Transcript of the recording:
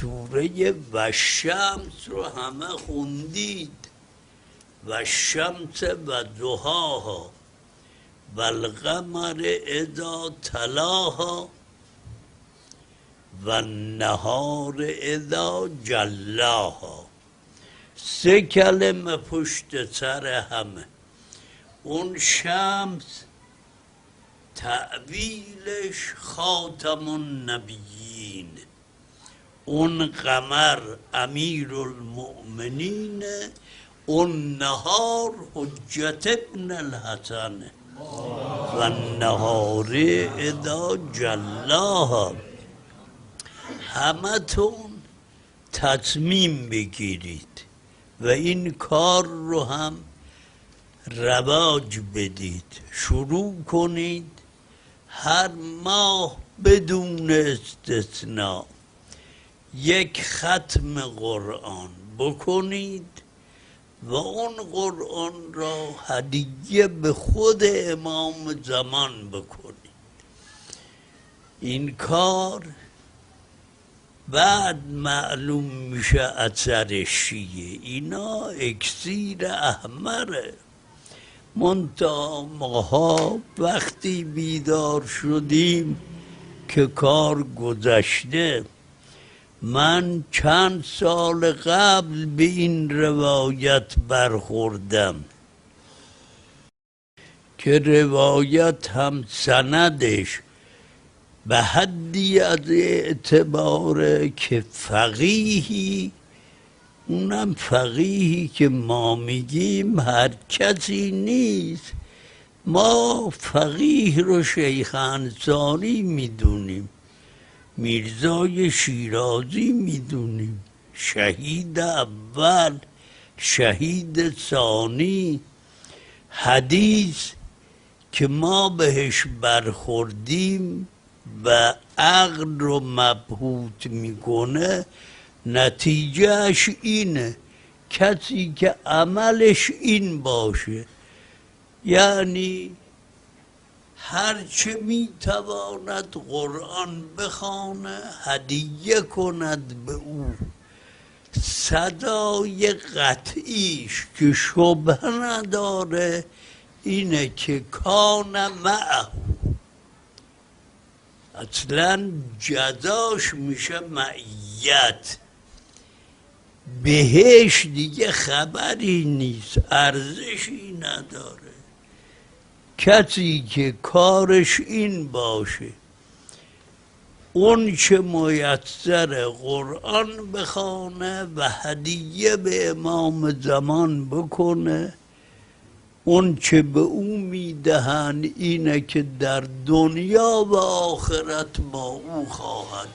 سوره والشمس رو همه خوندید، والشمس و ضحاها والقمر اذا تلاها والنهار اذا جلاها. 3 کلمه پشت سر همه. اون شمس تعویلش خاتم النبیین، اون قمر امیر المؤمنین، اون نهار حجت ابن الحسن و النهار اذا جلاها. همه تون تصمیم بگیرید و این کار رو هم رواج بدید، شروع کنید هر ماه بدون استثناء 1 ختم قرآن بکنید و اون قرآن را هدیه به خود امام زمان بکنید. این کار بعد معلوم میشه اثرش چیه. اینا اکسیر احمره. منتها ماها وقتی بیدار شدیم که کار گذشته. من چند سال قبل به این روایت برخوردم که روایت هم سندش به حدی از اعتباره که فقیهی، اونم فقیهی که ما میگیم هر کسی نیست. ما فقیه رو شیخ انصاری میدونیم، میرزای شیرازی میدونیم، شهید اول، شهید ثانی. حدیث که ما بهش برخوردیم و عقل رو مبهوت میکنه، نتیجهش اینه کسی که عملش این باشه، یعنی هرچه میتواند قرآن بخونه هدیه کند به او. صدای قطعیش که شبه نداره اینه که کان معه، اصلا جزاش میشه معیت. بهش دیگه خبری نیست، ارزشی نداره. کسی که کارش این باشه اون چه میسر قرآن بخونه و هدیه به امام زمان بکنه، اون چه به او میدهن اینه که در دنیا و آخرت با او خواهد